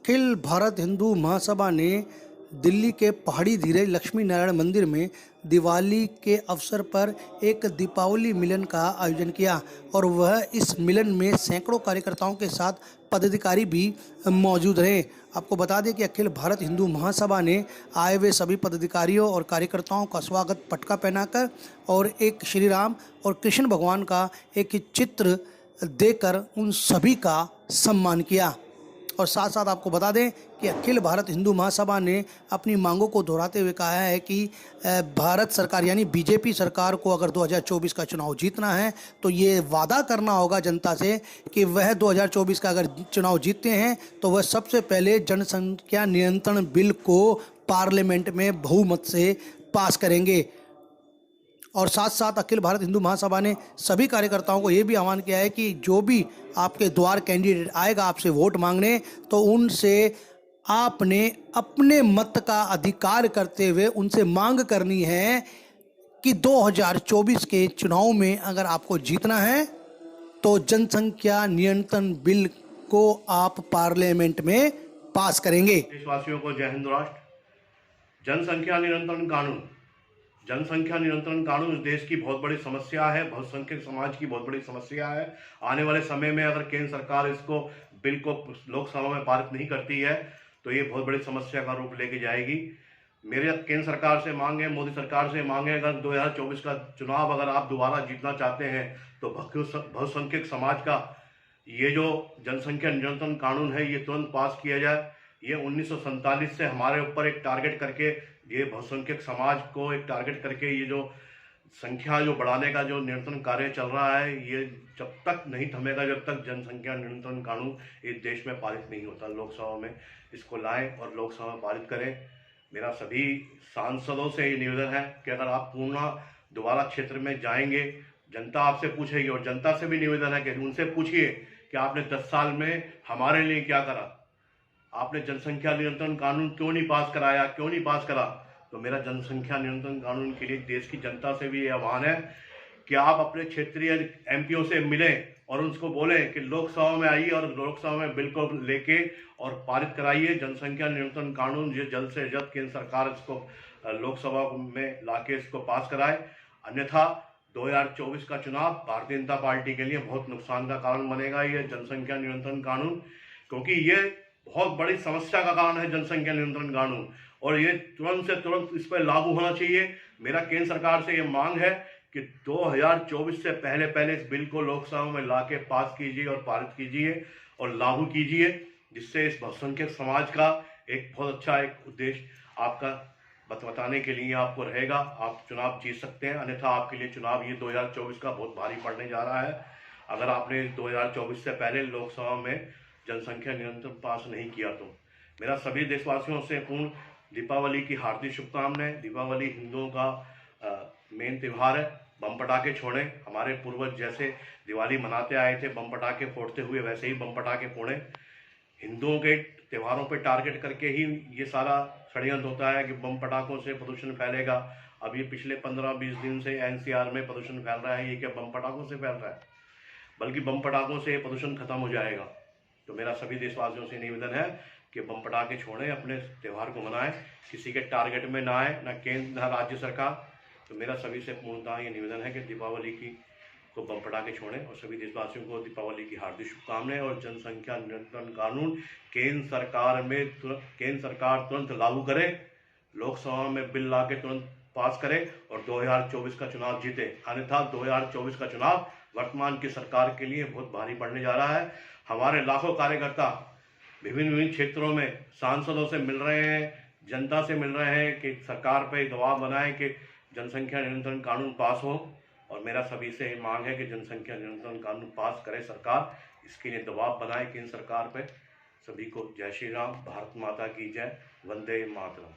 अखिल भारत हिंदू महासभा ने दिल्ली के पहाड़ी धीरज लक्ष्मी नारायण मंदिर में दिवाली के अवसर पर एक दीपावली मिलन का आयोजन किया और वह इस मिलन में सैकड़ों कार्यकर्ताओं के साथ पदाधिकारी भी मौजूद रहे। आपको बता दें कि अखिल भारत हिंदू महासभा ने आए हुए सभी पदाधिकारियों और कार्यकर्ताओं का स्वागत पटका पहनाकर और एक श्री राम और कृष्ण भगवान का एक चित्र देकर उन सभी का सम्मान किया। और साथ साथ आपको बता दें कि अखिल भारत हिंदू महासभा ने अपनी मांगों को दोहराते हुए कहा है कि भारत सरकार यानी बीजेपी सरकार को अगर 2024 का चुनाव जीतना है तो ये वादा करना होगा जनता से कि वह 2024 का अगर चुनाव जीतते हैं तो वह सबसे पहले जनसंख्या नियंत्रण बिल को पार्लियामेंट में बहुमत से पास करेंगे। और साथ साथ अखिल भारत हिंदू महासभा ने सभी कार्यकर्ताओं को ये भी आह्वान किया है कि जो भी आपके द्वार कैंडिडेट आएगा आपसे वोट मांगने, तो उनसे आपने अपने मत का अधिकार करते हुए उनसे मांग करनी है कि 2024 के चुनाव में अगर आपको जीतना है तो जनसंख्या नियंत्रण बिल को आप पार्लियामेंट में पास करेंगे। देशवासियों को जय हिंद राष्ट्र। जनसंख्या नियंत्रण कानून इस देश की बहुत बड़ी समस्या है, बहुसंख्यक समाज की बहुत बड़ी समस्या है। आने वाले समय में अगर केंद्र सरकार इसको बिल को लोकसभा में पारित नहीं करती है तो ये बहुत बड़ी समस्या का रूप लेके जाएगी। मेरे केंद्र सरकार से मांग है, मोदी सरकार से मांग है, अगर 2024 का चुनाव अगर आप दोबारा जीतना चाहते हैं तो बहुसंख्यक समाज का ये जो जनसंख्या नियंत्रण कानून है ये तुरंत पास किया जाए। ये 1947 से हमारे ऊपर एक टारगेट करके, ये बहुसंख्यक समाज को एक टारगेट करके ये जो संख्या जो बढ़ाने का जो नियंत्रण कार्य चल रहा है, ये जब तक नहीं थमेगा, जब तक जनसंख्या नियंत्रण कानून इस देश में पारित नहीं होता। लोकसभा में इसको लाएं और लोकसभा में पारित करें। मेरा सभी सांसदों से ये निवेदन है कि अगर आप पूर्ण दोबारा क्षेत्र में जाएंगे, जनता आपसे पूछेगी और जनता से भी निवेदन है कि उनसे पूछिए कि आपने 10 साल में हमारे लिए क्या करा, आपने जनसंख्या नियंत्रण कानून क्यों नहीं पास कराया, क्यों नहीं पास करा। तो मेरा जनसंख्या नियंत्रण कानून के लिए देश की जनता से भी ये आह्वान है कि आप अपने क्षेत्रीय एमपीओ से मिलें और उनको बोलें कि लोकसभा में आइए और लोकसभा में बिल को लेके और पारित कराइए जनसंख्या नियंत्रण कानून। ये जल्द से जल्द केंद्र सरकार इसको लोकसभा में लाके इसको पास कराए, अन्यथा 2024 का चुनाव भारतीय जनता पार्टी के लिए बहुत नुकसान का कारण बनेगा ये जनसंख्या नियंत्रण कानून, क्योंकि ये बहुत बड़ी समस्या का कारण है जनसंख्या नियंत्रण कानून और ये तुरंत से तुरंत इस पर लागू होना चाहिए। मेरा केंद्र सरकार से ये मांग है कि 2024 से पहले पहले इस बिल को लोकसभा में लाके पास कीजिए और पारित कीजिए और लागू कीजिए, जिससे इस बहुसंख्यक समाज का एक बहुत अच्छा एक उद्देश्य आपका बताने के लिए आपको रहेगा। आप चुनाव जीत सकते हैं, अन्यथा आपके लिए चुनाव ये 2024 का बहुत भारी पड़ने जा रहा है अगर आपने 2024 से पहले लोकसभा में जनसंख्या नियंत्रण पास नहीं किया तो। मेरा सभी देशवासियों से पूर्ण दीपावली की हार्दिक शुभकामनाएं। दीपावली हिंदुओं का मेन त्यौहार है। बम पटाखे छोड़ें, हमारे पूर्वज जैसे दिवाली मनाते आए थे बम पटाखे फोड़ते हुए, वैसे ही बम पटाखे फोड़ें। हिंदुओं के त्योहारों पे टारगेट करके ही ये सारा षड्यंत्र होता है कि बम पटाखों से प्रदूषण फैलेगा। अब ये पिछले 15-20 दिन से एनसीआर में प्रदूषण फैल रहा है, ये क्या बम पटाखों से फैल रहा है? बल्कि बम पटाखों से प्रदूषण खत्म हो जाएगा। तो मेरा सभी देशवासियों से निवेदन है कि बम पटाखे छोड़ें, अपने त्यौहार को मनाएं, किसी के टारगेट में ना आए, ना केंद्र ना राज्य सरकार। तो मेरा सभी से पूर्णतः ये निवेदन है कि दीपावली की को बम पटाखे छोड़ें और सभी देशवासियों को दीपावली की हार्दिक शुभकामनाएं। और जनसंख्या नियंत्रण कानून केंद्र सरकार तुरंत लागू करे, लोकसभा में बिल ला के तुरंत पास करे और 2024 का चुनाव जीते, अन्यथा 2024 का चुनाव वर्तमान की सरकार के लिए बहुत भारी पड़ने जा रहा है। हमारे लाखों कार्यकर्ता विभिन्न क्षेत्रों में सांसदों से मिल रहे हैं, जनता से मिल रहे हैं कि सरकार पर दबाव बनाएं कि जनसंख्या नियंत्रण कानून पास हो। और मेरा सभी से मांग है कि जनसंख्या नियंत्रण कानून पास करे सरकार, इसके लिए दबाव बनाए केंद्र सरकार पर। सभी को जय श्री राम, भारत माता की जय, वंदे मातरम।